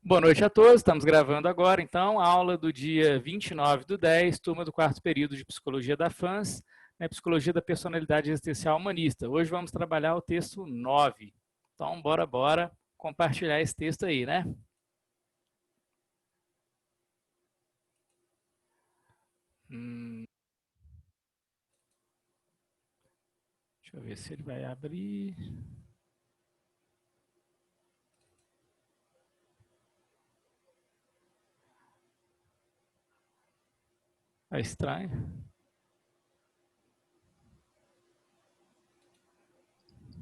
Boa noite a todos, estamos gravando agora, então, a aula do dia 29/10, turma do quarto período de Psicologia da FANS, né, Psicologia da Personalidade Existencial Humanista. Hoje vamos trabalhar o texto 9. Então, bora compartilhar esse texto aí, né? Deixa eu ver se ele vai abrir. Tá estranho.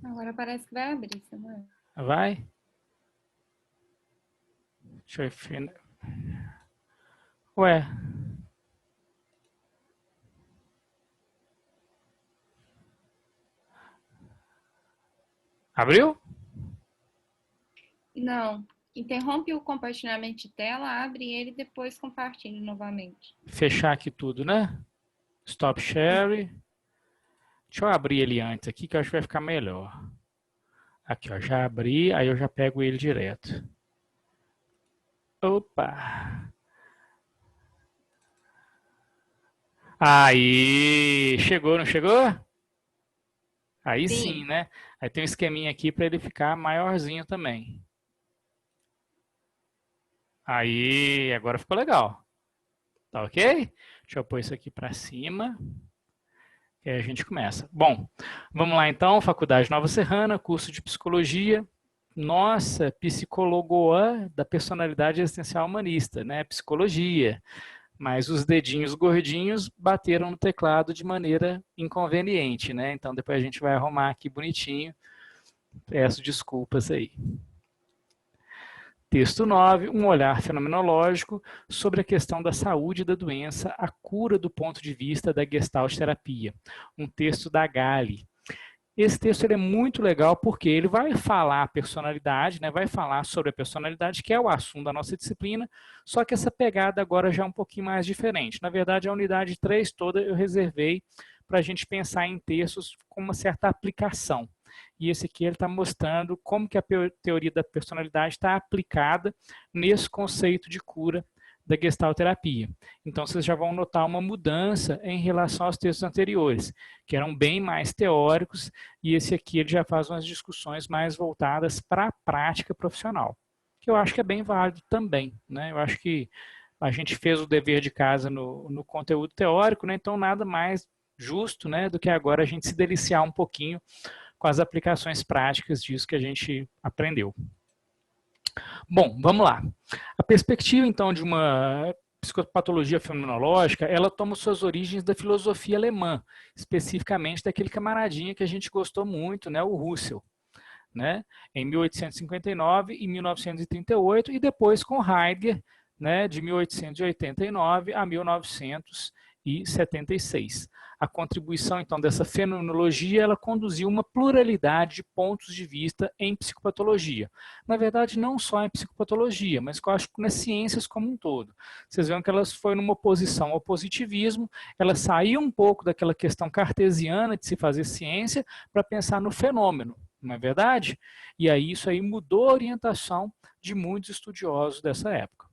Agora parece que vai abrir, Samuel. Vai? Deixa eu ver. Ué. Abriu? Não. Interrompe o compartilhamento de tela, abre ele e depois compartilhe novamente. Fechar aqui tudo, né? Stop share. Deixa eu abrir ele antes aqui, que eu acho que vai ficar melhor. Aqui, ó, já abri, aí eu já pego ele direto. Opa! Aí, chegou, não chegou? Aí sim, né? Aí tem um esqueminha aqui para ele ficar maiorzinho também. Aí, agora ficou legal. Tá ok? Deixa eu pôr isso aqui para cima. E aí a gente começa. Bom, vamos lá então, Faculdade Nova Serrana, curso de Psicologia. Nossa, psicóloga da personalidade existencial humanista, né? Psicologia. Mas os dedinhos gordinhos bateram no teclado de maneira inconveniente, né? Então depois a gente vai arrumar aqui bonitinho. Peço desculpas aí. Texto 9, um olhar fenomenológico sobre a questão da saúde e da doença, a cura do ponto de vista da Gestalt terapia. Um texto da Gali. Esse texto ele é muito legal porque ele vai falar a personalidade, né, vai falar sobre a personalidade, que é o assunto da nossa disciplina, só que essa pegada agora já é um pouquinho mais diferente. Na verdade, a unidade 3 toda eu reservei para a gente pensar em textos com uma certa aplicação. E esse aqui ele está mostrando como que a teoria da personalidade está aplicada nesse conceito de cura da gestalterapia. Então, vocês já vão notar uma mudança em relação aos textos anteriores, que eram bem mais teóricos, e esse aqui ele já faz umas discussões mais voltadas para a prática profissional, que eu acho que é bem válido também, né? Eu acho que a gente fez o dever de casa no conteúdo teórico, né? Então nada mais justo, né, do que agora a gente se deliciar um pouquinho com as aplicações práticas disso que a gente aprendeu. Bom, vamos lá. A perspectiva, então, de uma psicopatologia fenomenológica, ela toma suas origens da filosofia alemã, especificamente daquele camaradinha que a gente gostou muito, né, o Russell, né, em 1859 e 1938, e depois com Heidegger, né, de 1889 a 1976. A contribuição, então, dessa fenomenologia, ela conduziu uma pluralidade de pontos de vista em psicopatologia. Na verdade, não só em psicopatologia, mas eu acho que nas ciências como um todo. Vocês veem que elas foram numa oposição ao positivismo, ela saiu um pouco daquela questão cartesiana de se fazer ciência para pensar no fenômeno, não é verdade? E aí isso aí mudou a orientação de muitos estudiosos dessa época.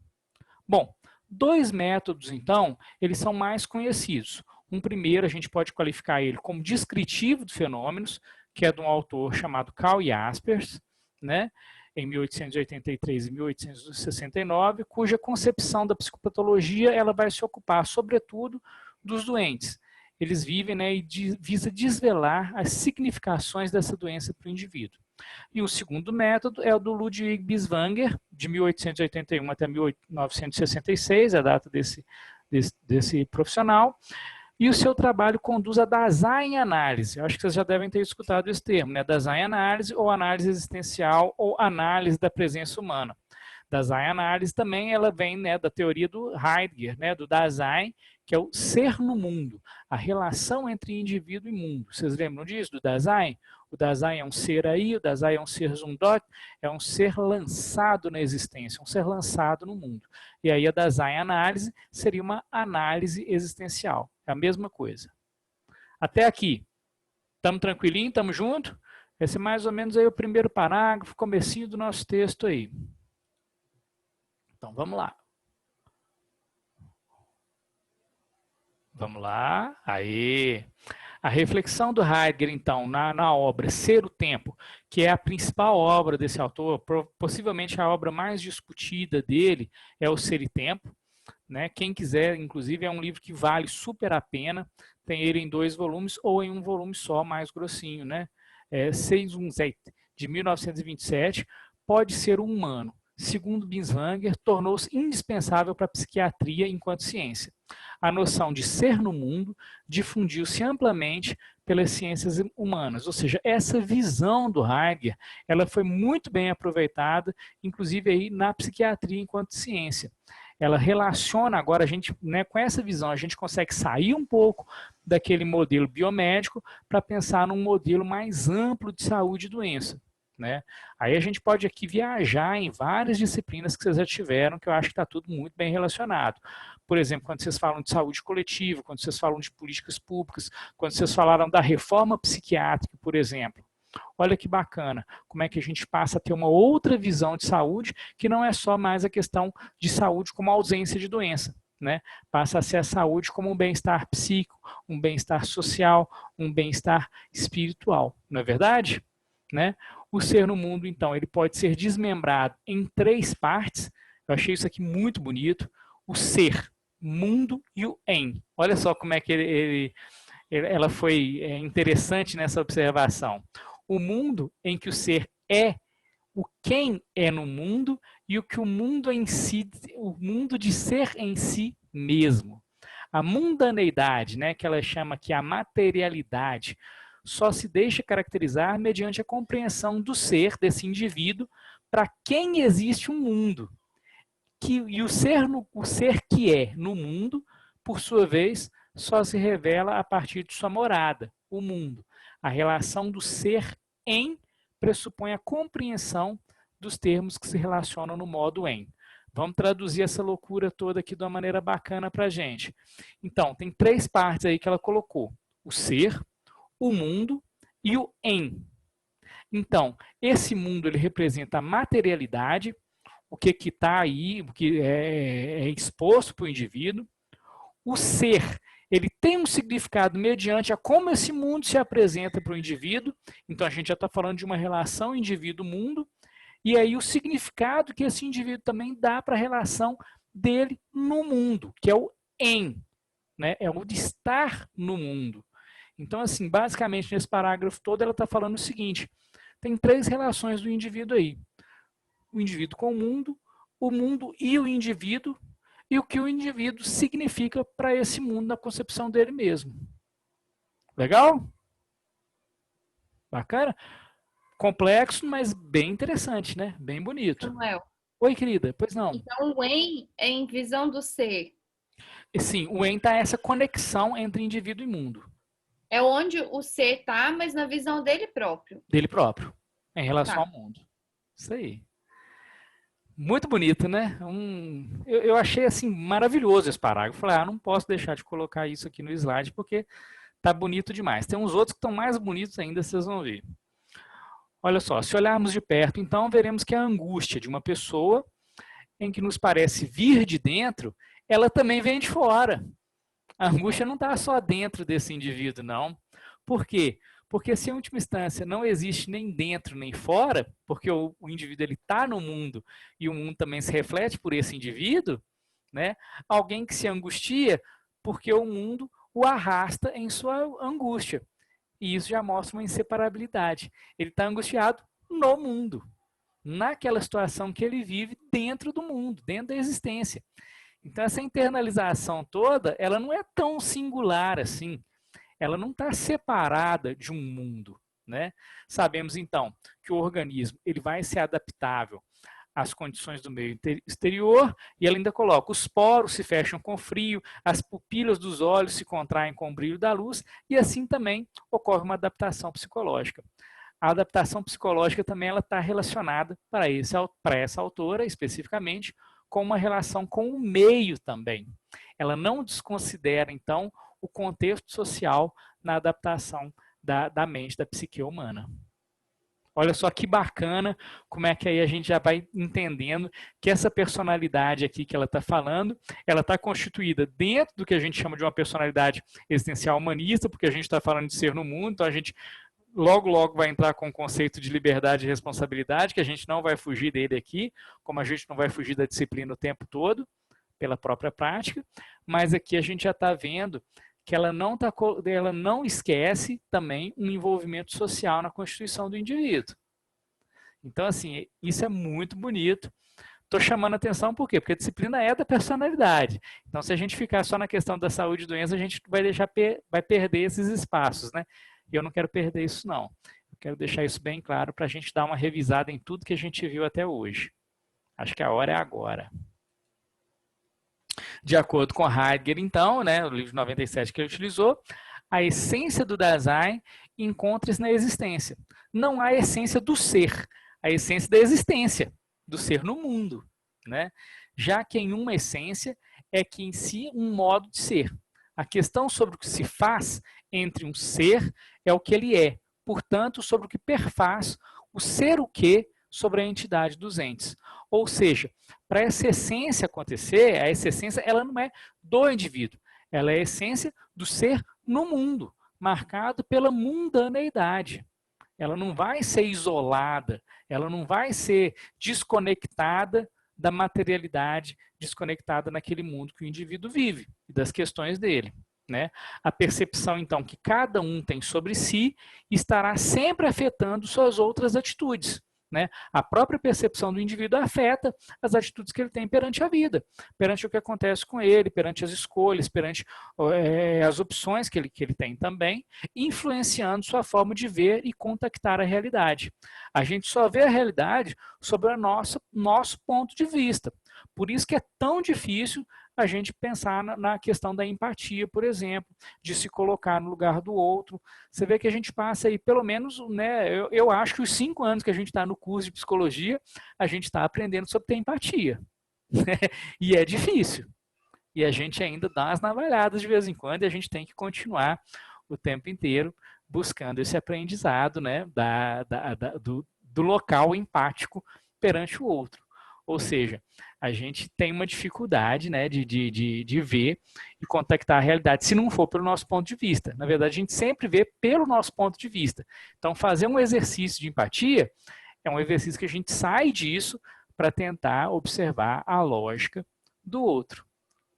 Bom, dois métodos, então, eles são mais conhecidos. Um primeiro, a gente pode qualificar ele como descritivo de fenômenos, que é de um autor chamado Karl Jaspers, né, em 1883 e 1869, cuja concepção da psicopatologia ela vai se ocupar, sobretudo, dos doentes. Eles vivem, né, e visa desvelar as significações dessa doença para o indivíduo. E o segundo método é o do Ludwig Binswanger, de 1881 até 1966, a data desse profissional. E o seu trabalho conduz a Dasein-Análise. Eu acho que vocês já devem ter escutado esse termo, né? Dasein-Análise ou análise existencial ou análise da presença humana. Dasein-Análise também ela vem, né, da teoria do Heidegger, né, do Dasein, que é o ser no mundo, a relação entre indivíduo e mundo. Vocês lembram disso, do Dasein? O Dasein é um ser aí, o Dasein é um ser Zundok, é um ser lançado na existência, um ser lançado no mundo. E aí a Dasein-Análise seria uma análise existencial. É a mesma coisa. Até aqui, estamos tranquilinho, estamos juntos? Esse é mais ou menos aí o primeiro parágrafo, comecinho do nosso texto aí. Então, vamos lá. Vamos lá. Aí. A reflexão do Heidegger, então, na obra Ser o Tempo, que é a principal obra desse autor, possivelmente a obra mais discutida dele, é o Ser e Tempo. Né? Quem quiser, inclusive, é um livro que vale super a pena. Tem ele em 2 volumes ou em um volume só, mais grossinho. Né? 617, de 1927, pode ser humano. Segundo Binswanger, tornou-se indispensável para a psiquiatria enquanto ciência. A noção de ser no mundo difundiu-se amplamente pelas ciências humanas, ou seja, essa visão do Heidegger, ela foi muito bem aproveitada, inclusive aí na psiquiatria enquanto ciência. Ela relaciona agora a gente, né, com essa visão, a gente consegue sair um pouco daquele modelo biomédico para pensar num modelo mais amplo de saúde e doença. Né? Aí a gente pode aqui viajar em várias disciplinas que vocês já tiveram, que eu acho que está tudo muito bem relacionado. Por exemplo, quando vocês falam de saúde coletiva, quando vocês falam de políticas públicas, quando vocês falaram da reforma psiquiátrica, por exemplo. Olha que bacana, como é que a gente passa a ter uma outra visão de saúde, que não é só mais a questão de saúde como ausência de doença. Né? Passa a ser a saúde como um bem-estar psíquico, um bem-estar social, um bem-estar espiritual. Não é verdade? Né? O ser no mundo, então, ele pode ser desmembrado em 3 partes. Eu achei isso aqui muito bonito. O ser, mundo e o em. Olha só como é que ela foi interessante nessa observação. O mundo em que o ser é o quem é no mundo e o que o mundo em si, o mundo de ser em si mesmo. A mundaneidade, né, que ela chama que a materialidade, só se deixa caracterizar mediante a compreensão do ser, desse indivíduo, para quem existe um mundo. E o ser que é no mundo, por sua vez, só se revela a partir de sua morada, o mundo. A relação do ser em pressupõe a compreensão dos termos que se relacionam no modo em. Vamos traduzir essa loucura toda aqui de uma maneira bacana para a gente. Então, tem 3 partes aí que ela colocou. O ser, o mundo e o em. Então, esse mundo ele representa a materialidade, o que está aí, o que é exposto para o indivíduo. O ser, ele tem um significado mediante a como esse mundo se apresenta para o indivíduo. Então, a gente já está falando de uma relação indivíduo-mundo. E aí o significado que esse indivíduo também dá para a relação dele no mundo, que é o em, né? É o de estar no mundo. Então, assim, basicamente, nesse parágrafo todo, ela está falando o seguinte, tem 3 relações do indivíduo aí. O indivíduo com o mundo e o indivíduo, e o que o indivíduo significa para esse mundo na concepção dele mesmo. Legal? Bacana? Complexo, mas bem interessante, né? Bem bonito. Samuel, Oi, querida, pois não. então o em é em visão do ser. Sim, o en está essa conexão entre indivíduo e mundo. É onde o ser tá, mas na visão dele próprio. Dele próprio, em relação ao Tá. mundo. Isso aí. Muito bonito, né? Eu achei assim maravilhoso esse parágrafo. Falei, não posso deixar de colocar isso aqui no slide porque tá bonito demais. Tem uns outros que estão mais bonitos ainda, vocês vão ver. Olha só, se olharmos de perto, então veremos que a angústia de uma pessoa em que nos parece vir de dentro, ela também vem de fora. A angústia não está só dentro desse indivíduo, não. Por quê? Porque se em última instância não existe nem dentro nem fora, porque o indivíduo está no mundo e o mundo também se reflete por esse indivíduo, né? Alguém que se angustia porque o mundo o arrasta em sua angústia. E isso já mostra uma inseparabilidade. Ele está angustiado no mundo, naquela situação que ele vive dentro do mundo, dentro da existência. Então, essa internalização toda, ela não é tão singular assim. Ela não está separada de um mundo. Né? Sabemos, então, que o organismo ele vai ser adaptável às condições do meio exterior, e ela ainda coloca, os poros se fecham com frio, as pupilas dos olhos se contraem com o brilho da luz, e assim também ocorre uma adaptação psicológica. A adaptação psicológica também está relacionada, para essa autora especificamente, com uma relação com o meio também. Ela não desconsidera, então, o contexto social na adaptação da mente, da psique humana. Olha só que bacana como é que aí a gente já vai entendendo que essa personalidade aqui que ela está falando, ela está constituída dentro do que a gente chama de uma personalidade existencial humanista, porque a gente está falando de ser no mundo, então a gente logo, logo vai entrar com o conceito de liberdade e responsabilidade, que a gente não vai fugir dele aqui, como a gente não vai fugir da disciplina o tempo todo, pela própria prática, mas aqui a gente já está vendo que ela não esquece também um envolvimento social na constituição do indivíduo. Então, assim, isso é muito bonito. Estou chamando a atenção por quê? Porque a disciplina é da personalidade. Então, se a gente ficar só na questão da saúde e doença, a gente vai perder esses espaços, né? E eu não quero perder isso, não. Eu quero deixar isso bem claro para a gente dar uma revisada em tudo que a gente viu até hoje. Acho que a hora é agora. De acordo com Heidegger, então, né, o livro 97 que ele utilizou, a essência do Dasein encontra-se na existência. Não há essência do ser, a essência da existência, do ser no mundo, né? Já que em uma essência é que em si um modo de ser. A questão sobre o que se faz entre um ser é o que ele é, portanto, sobre o que perfaz o ser o que sobre a entidade dos entes. Ou seja, para essa essência acontecer, essa essência ela não é do indivíduo, ela é a essência do ser no mundo, marcado pela mundaneidade. Ela não vai ser isolada, ela não vai ser desconectada da materialidade, desconectada naquele mundo que o indivíduo vive e das questões dele. Né? A percepção, então, que cada um tem sobre si estará sempre afetando suas outras atitudes. Né? A própria percepção do indivíduo afeta as atitudes que ele tem perante a vida, perante o que acontece com ele, perante as escolhas, perante as opções que ele tem também, influenciando sua forma de ver e contactar a realidade. A gente só vê a realidade sobre o nosso ponto de vista. Por isso que é tão difícil a gente pensar na questão da empatia, por exemplo, de se colocar no lugar do outro. Você vê que a gente passa aí, pelo menos, né, eu acho que os 5 anos que a gente está no curso de psicologia, a gente está aprendendo sobre ter empatia. Né? E é difícil. E a gente ainda dá umas navalhadas de vez em quando e a gente tem que continuar o tempo inteiro buscando esse aprendizado, né, do local empático perante o outro. Ou seja, a gente tem uma dificuldade, né, de ver e contactar a realidade, se não for pelo nosso ponto de vista. Na verdade, a gente sempre vê pelo nosso ponto de vista. Então, fazer um exercício de empatia é um exercício que a gente sai disso para tentar observar a lógica do outro.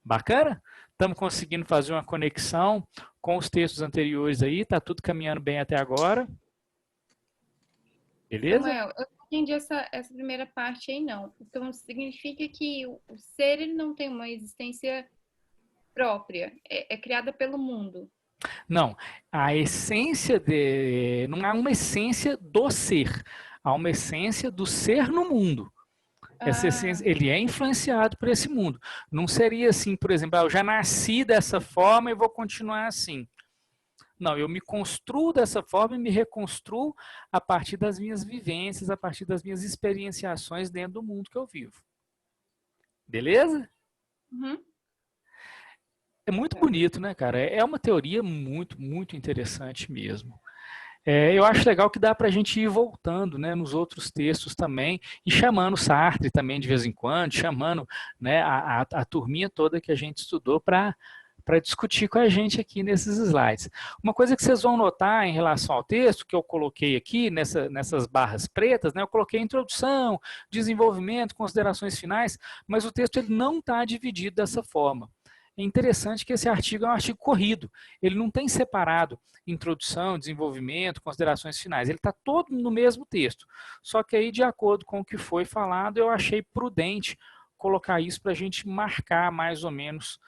Bacana? Estamos conseguindo fazer uma conexão com os textos anteriores aí, está tudo caminhando bem até agora. Beleza? Samuel, eu não entendi essa primeira parte aí, não. Então, significa que o ser ele não tem uma existência própria, é criada pelo mundo. Não, a essência não há uma essência do ser, há uma essência do ser no mundo. Essa essência, ele é influenciado por esse mundo. Não seria assim, por exemplo, eu já nasci dessa forma e vou continuar assim. Não, eu me construo dessa forma e me reconstruo a partir das minhas vivências, a partir das minhas experienciações dentro do mundo que eu vivo. Beleza? Uhum. É muito bonito, né, cara? É uma teoria muito, muito interessante mesmo. Eu acho legal que dá para a gente ir voltando, né, nos outros textos também, e chamando Sartre também de vez em quando, chamando, né, a turminha toda que a gente estudou para discutir com a gente aqui nesses slides. Uma coisa que vocês vão notar em relação ao texto, que eu coloquei aqui nessas barras pretas, né, eu coloquei introdução, desenvolvimento, considerações finais, mas o texto ele não está dividido dessa forma. É interessante que esse artigo é um artigo corrido, ele não tem separado introdução, desenvolvimento, considerações finais, ele está todo no mesmo texto, só que aí de acordo com o que foi falado, eu achei prudente colocar isso para a gente marcar mais ou menos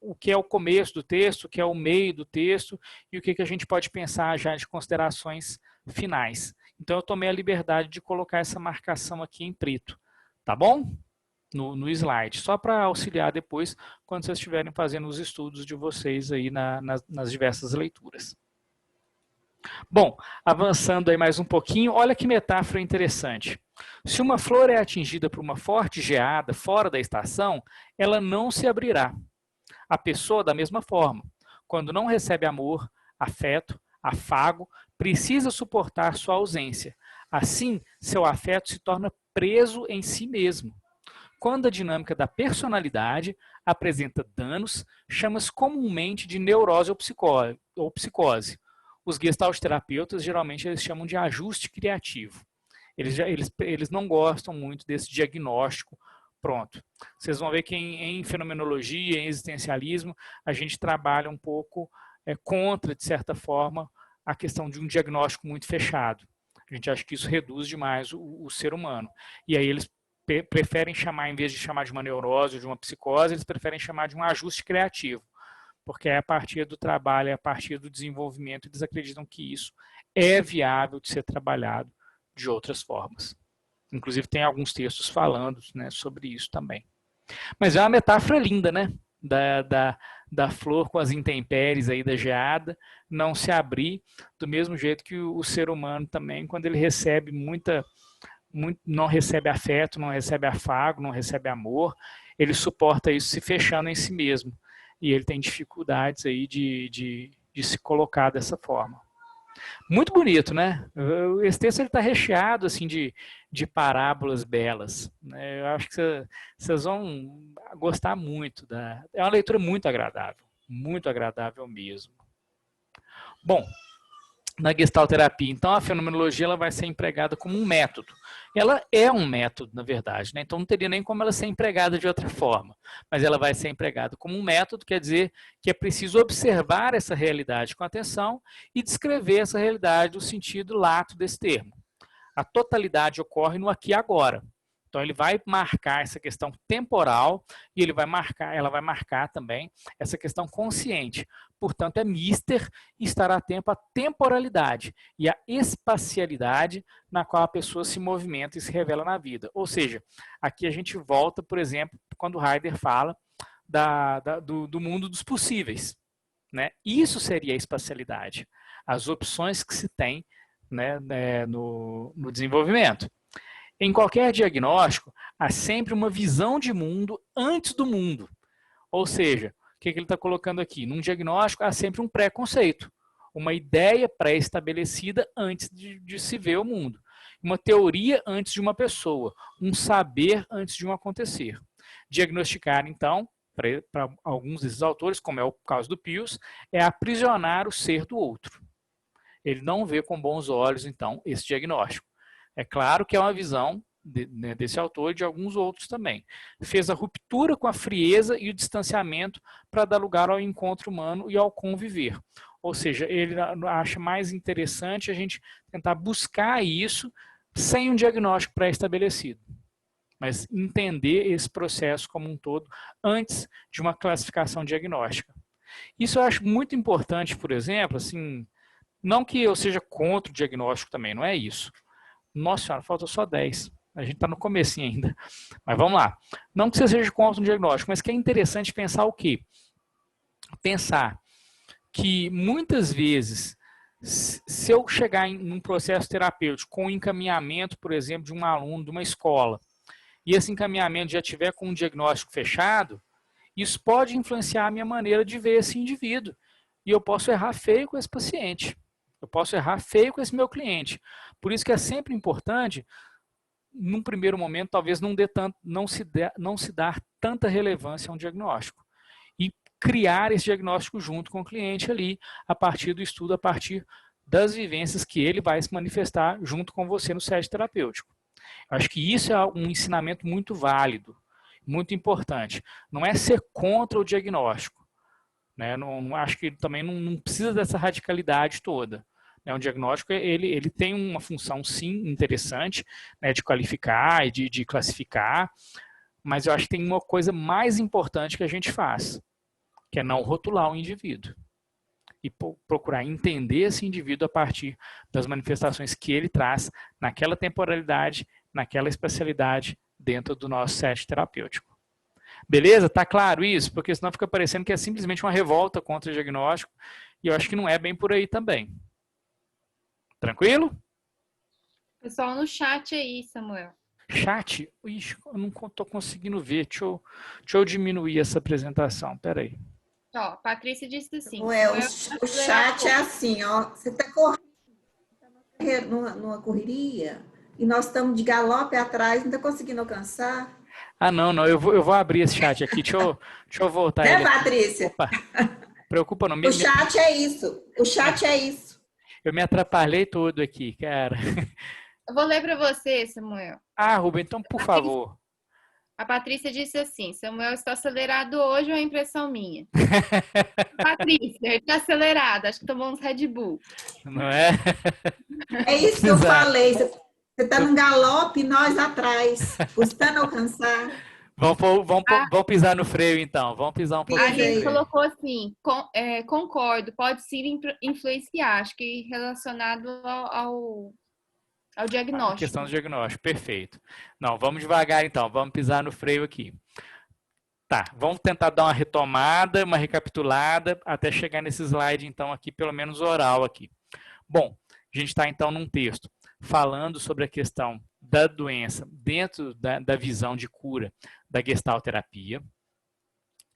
o que é o começo do texto, o que é o meio do texto e o que a gente pode pensar já de considerações finais. Então eu tomei a liberdade de colocar essa marcação aqui em preto, tá bom? No slide, só para auxiliar depois, quando vocês estiverem fazendo os estudos de vocês aí nas diversas leituras. Bom, avançando aí mais um pouquinho, olha que metáfora interessante. Se uma flor é atingida por uma forte geada fora da estação, ela não se abrirá. A pessoa, da mesma forma, quando não recebe amor, afeto, afago, precisa suportar sua ausência, Assim, seu afeto se torna preso em si mesmo. Quando a dinâmica da personalidade apresenta danos, chama-se comumente de neurose ou psicose. Os gestalt terapeutas, geralmente, eles chamam de ajuste criativo. Eles não gostam muito desse diagnóstico pronto. Vocês vão ver que em fenomenologia, em existencialismo, a gente trabalha um pouco contra, de certa forma, a questão de um diagnóstico muito fechado. A gente acha que isso reduz demais o ser humano. E aí eles preferem chamar, em vez de chamar de uma neurose ou de uma psicose, eles preferem chamar de um ajuste criativo, porque é a partir do trabalho, é a partir do desenvolvimento, eles acreditam que isso é viável de ser trabalhado de outras formas. Inclusive tem alguns textos falando, né, sobre isso também. Mas é uma metáfora linda, né? Da flor com as intempéries aí da geada, não se abrir, do mesmo jeito que o ser humano também, quando ele recebe não recebe afeto, não recebe afago, não recebe amor, ele suporta isso se fechando em si mesmo. E ele tem dificuldades aí de se colocar dessa forma. Muito bonito, né? Esse texto está recheado assim, de parábolas belas. Né? Eu acho que vocês vão gostar muito. É uma leitura muito agradável mesmo. Bom, na gestalterapia, então, a fenomenologia ela vai ser empregada como um método. Ela é um método, na verdade, né? Então não teria nem como ela ser empregada de outra forma. Mas ela vai ser empregada como um método, quer dizer que é preciso observar essa realidade com atenção e descrever essa realidade no sentido lato desse termo. A totalidade ocorre no aqui e agora. Então ele vai marcar essa questão temporal e ela vai marcar também essa questão consciente. Portanto, é mister estar atento à temporalidade e à espacialidade na qual a pessoa se movimenta e se revela na vida. Ou seja, aqui a gente volta, por exemplo, quando Heidegger fala do mundo dos possíveis. Né? Isso seria a espacialidade. As opções que se tem, né, no desenvolvimento. Em qualquer diagnóstico, há sempre uma visão de mundo antes do mundo. Ou seja, o que ele está colocando aqui? Num diagnóstico, há sempre um preconceito, uma ideia pré-estabelecida antes de se ver o mundo, uma teoria antes de uma pessoa, um saber antes de um acontecer. Diagnosticar, então, para alguns desses autores, como é o caso do Pius, é aprisionar o ser do outro. Ele não vê com bons olhos, então, esse diagnóstico. É claro que é uma visão desse autor e de alguns outros também. Fez a ruptura com a frieza e o distanciamento para dar lugar ao encontro humano e ao conviver. Ou seja, ele acha mais interessante a gente tentar buscar isso sem um diagnóstico pré-estabelecido, mas entender esse processo como um todo antes de uma classificação diagnóstica. Isso eu acho muito importante, por exemplo, assim, não que eu seja contra o diagnóstico também, não é isso. Nossa senhora, falta só 10. A gente está no comecinho ainda. Mas vamos lá. Não que você seja contra um diagnóstico, mas que é interessante pensar o quê? Pensar que muitas vezes, se eu chegar em um processo terapêutico com o encaminhamento, por exemplo, de um aluno de uma escola, e esse encaminhamento já tiver com um diagnóstico fechado, isso pode influenciar a minha maneira de ver esse indivíduo. E eu posso errar feio com esse paciente. Eu posso errar feio com esse meu cliente. Por isso que é sempre importante, num primeiro momento, talvez não se dar tanta relevância a um diagnóstico. E criar esse diagnóstico junto com o cliente ali, a partir do estudo, a partir das vivências que ele vai se manifestar junto com você no set terapêutico. Eu acho que isso é um ensinamento muito válido, muito importante. Não é ser contra o diagnóstico. Né? Não acho que também não precisa dessa radicalidade toda. O diagnóstico ele tem uma função, sim, interessante, né, de qualificar e de classificar, mas eu acho que tem uma coisa mais importante que a gente faz, que é não rotular o indivíduo e procurar entender esse indivíduo a partir das manifestações que ele traz naquela temporalidade, naquela especialidade dentro do nosso set terapêutico. Beleza? Tá claro isso? Porque senão fica parecendo que é simplesmente uma revolta contra o diagnóstico e eu acho que não é bem por aí também. Tranquilo? Pessoal no chat aí, Samuel. Chat? Ixi, eu não estou conseguindo ver. Deixa eu diminuir essa apresentação. Espera aí. Ó, Patrícia disse assim. O chat é assim, ó. Você está correndo. numa correria e nós estamos de galope atrás, não está conseguindo alcançar. Ah, não, não, eu vou abrir esse chat aqui, deixa eu voltar Né, ele aqui. Patrícia? Opa, preocupa não, O chat é isso. O chat é isso. eu me atrapalhei todo aqui, cara. Eu vou ler para você, Samuel. Ah, Rubem, então, por favor. A Patrícia disse assim, Samuel está acelerado hoje ou é impressão minha? Patrícia, ele está acelerado, acho que tomou uns Red Bull. Não é? É isso que eu falei. Você está num galope e nós atrás, custando alcançar. Vamos pisar no freio, então. Vamos pisar um pouquinho. A Liz colocou assim, concordo, pode sim influenciar, acho que relacionado ao diagnóstico. A questão do diagnóstico, perfeito. Não, vamos devagar, então. Vamos pisar no freio aqui. Tá, vamos tentar dar uma retomada, uma recapitulada, até chegar nesse slide, então, aqui, pelo menos oral aqui. Bom, a gente está, então, num texto falando sobre a questão da doença dentro da visão de cura da gestalterapia.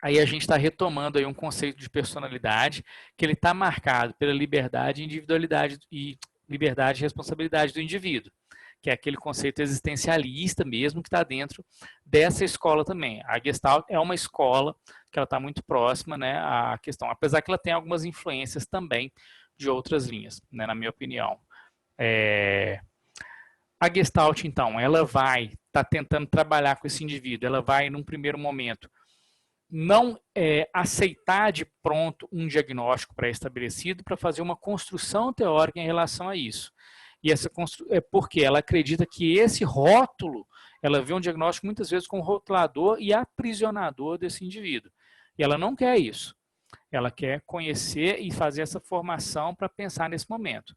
Aí a gente está retomando aí um conceito de personalidade que ele está marcado pela liberdade, individualidade e liberdade e responsabilidade do indivíduo, que é aquele conceito existencialista mesmo que está dentro dessa escola também. A Gestalt é uma escola que ela está muito próxima, né, à questão, apesar que ela tem algumas influências também de outras linhas, né, na minha opinião. A Gestalt, então, ela vai estar tentando trabalhar com esse indivíduo, ela vai, num primeiro momento, não aceitar de pronto um diagnóstico pré-estabelecido para fazer uma construção teórica em relação a isso. E essa é porque ela acredita que esse rótulo, ela vê um diagnóstico muitas vezes como rotulador e aprisionador desse indivíduo. E ela não quer isso. Ela quer conhecer e fazer essa formação para pensar nesse momento.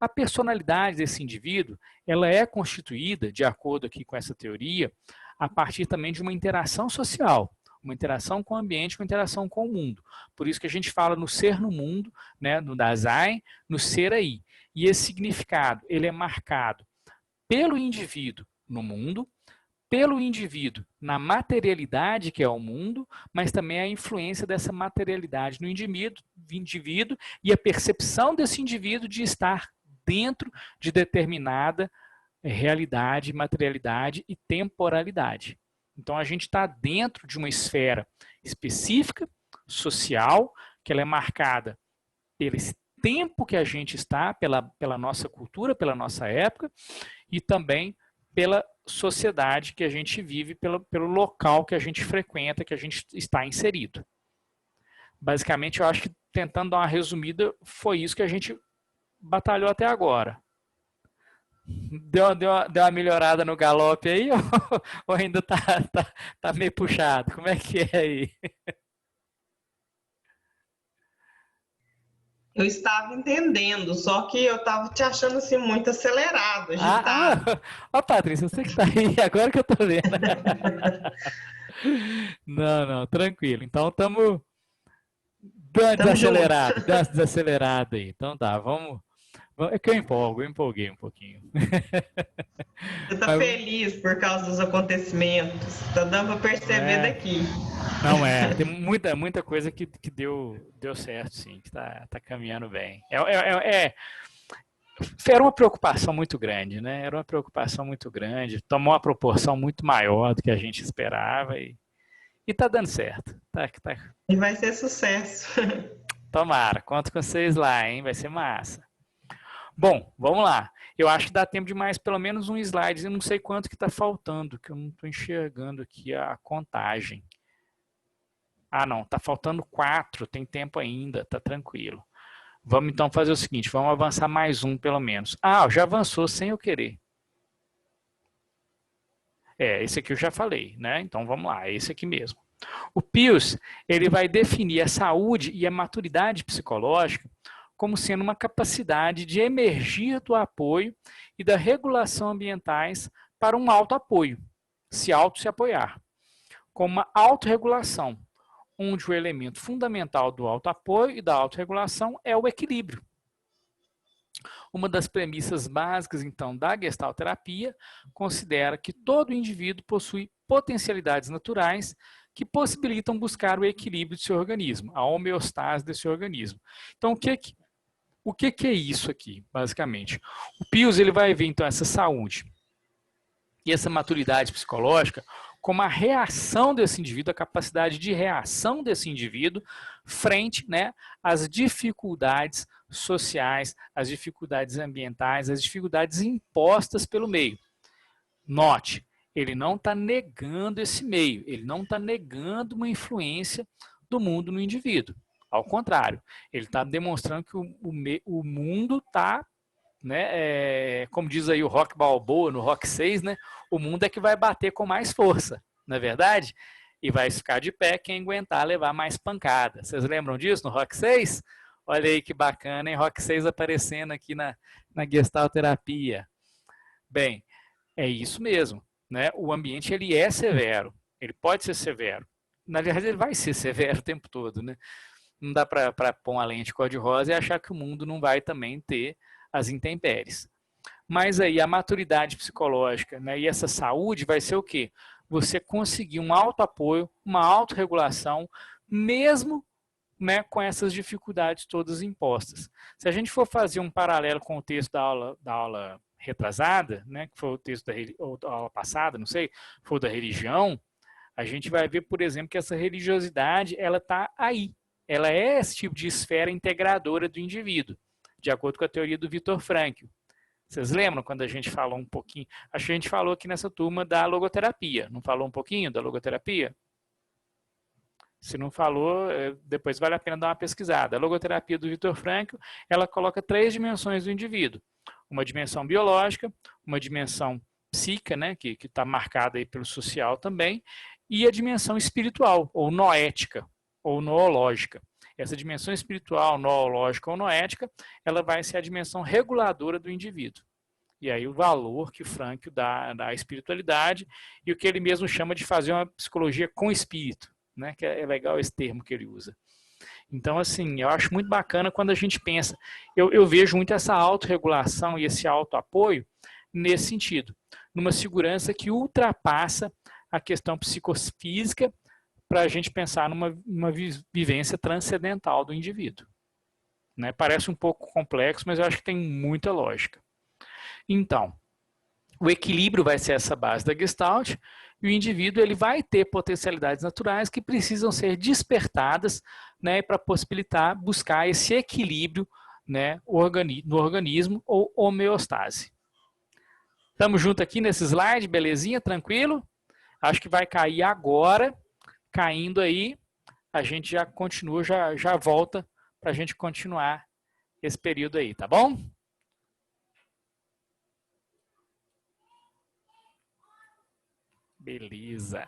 A personalidade desse indivíduo, ela é constituída, de acordo aqui com essa teoria, a partir também de uma interação social, uma interação com o ambiente, uma interação com o mundo. Por isso que a gente fala no ser no mundo, né, no Dasein, no ser aí. E esse significado, ele é marcado pelo indivíduo no mundo, pelo indivíduo na materialidade que é o mundo, mas também a influência dessa materialidade no indivíduo e a percepção desse indivíduo de estar dentro de determinada realidade, materialidade e temporalidade. Então, a gente está dentro de uma esfera específica, social, que ela é marcada pelo tempo que a gente está, pela nossa cultura, pela nossa época, e também pela sociedade que a gente vive, pelo local que a gente frequenta, que a gente está inserido. Basicamente, eu acho que, tentando dar uma resumida, foi isso que a gente batalhou até agora. Deu uma melhorada no galope aí ou ainda tá meio puxado? Como é que é aí? Eu estava entendendo, só que eu estava te achando assim muito acelerado, agitado. Ó, Patrícia, você que tá aí, agora que eu tô vendo. Não, tranquilo. Então estamos dando uma desacelerada aí. Então tá, vamos. É que eu empolguei um pouquinho. Você está feliz por causa dos acontecimentos, tá dando para perceber daqui. Não tem muita coisa que deu certo, sim, que tá caminhando bem. Era uma preocupação muito grande, né? Era uma preocupação muito grande, tomou uma proporção muito maior do que a gente esperava e tá dando certo. E vai ser sucesso. Tomara, conto com vocês lá, hein? Vai ser massa. Bom, vamos lá. Eu acho que dá tempo de mais pelo menos um slide. Eu não sei quanto que está faltando, que eu não estou enxergando aqui a contagem. Ah, não, está faltando 4, tem tempo ainda, tá tranquilo. Vamos então fazer o seguinte, vamos avançar mais um pelo menos. Ah, já avançou sem eu querer. Esse aqui eu já falei, né? Então vamos lá, é esse aqui mesmo. O Pius, ele vai definir a saúde e a maturidade psicológica como sendo uma capacidade de emergir do apoio e da regulação ambientais para um autoapoio, se apoiar, como uma autorregulação, onde o elemento fundamental do autoapoio e da autorregulação é o equilíbrio. Uma das premissas básicas, então, da gestalterapia considera que todo indivíduo possui potencialidades naturais que possibilitam buscar o equilíbrio do seu organismo, a homeostase desse organismo. Então, O que é isso aqui, basicamente? O Pius ele vai ver, então, essa saúde e essa maturidade psicológica como a reação desse indivíduo, a capacidade de reação desse indivíduo frente, né, às dificuldades sociais, às dificuldades ambientais, às dificuldades impostas pelo meio. Note, ele não está negando esse meio, ele não está negando uma influência do mundo no indivíduo. Ao contrário, ele está demonstrando que o mundo está, né, como diz aí o Rock Balboa no Rock 6, né, o mundo é que vai bater com mais força, não é verdade? E vai ficar de pé quem aguentar levar mais pancada. Vocês lembram disso no Rock 6? Olha aí que bacana, hein? Rock 6 aparecendo aqui na Gestalt terapia. Bem, é isso mesmo, né? O ambiente ele é severo, ele pode ser severo. Na verdade, ele vai ser severo o tempo todo, né? Não dá para pôr uma lente cor-de-rosa e achar que o mundo não vai também ter as intempéries. Mas aí a maturidade psicológica, né, e essa saúde vai ser o quê? Você conseguir um autoapoio, uma autorregulação, mesmo, né, com essas dificuldades todas impostas. Se a gente for fazer um paralelo com o texto da aula retrasada, né, que foi o texto da aula passada, não sei, foi da religião, a gente vai ver, por exemplo, que essa religiosidade ela está aí. Ela é esse tipo de esfera integradora do indivíduo, de acordo com a teoria do Viktor Frankl. Vocês lembram quando a gente falou um pouquinho? Acho que a gente falou aqui nessa turma da logoterapia. Não falou um pouquinho da logoterapia? Se não falou, depois vale a pena dar uma pesquisada. A logoterapia do Viktor Frankl, ela coloca 3 dimensões do indivíduo. Uma dimensão biológica, uma dimensão psíquica, né, que está marcada aí pelo social também, e a dimensão espiritual, ou noética, ou noológica. Essa dimensão espiritual, noológica ou noética, ela vai ser a dimensão reguladora do indivíduo. E aí o valor que Frankl dá à espiritualidade e o que ele mesmo chama de fazer uma psicologia com espírito, né? Que é legal esse termo que ele usa. Então, assim, eu acho muito bacana quando a gente pensa, eu vejo muito essa autorregulação e esse autoapoio nesse sentido, numa segurança que ultrapassa a questão psicofísica para a gente pensar numa vivência transcendental do indivíduo. Né? Parece um pouco complexo, mas eu acho que tem muita lógica. Então, o equilíbrio vai ser essa base da Gestalt e o indivíduo ele vai ter potencialidades naturais que precisam ser despertadas, né, para possibilitar buscar esse equilíbrio, né, no organismo ou homeostase. Estamos juntos aqui nesse slide, belezinha, tranquilo? Acho que vai cair agora. Caindo aí, a gente já continua, já volta para a gente continuar esse período aí, tá bom? Beleza.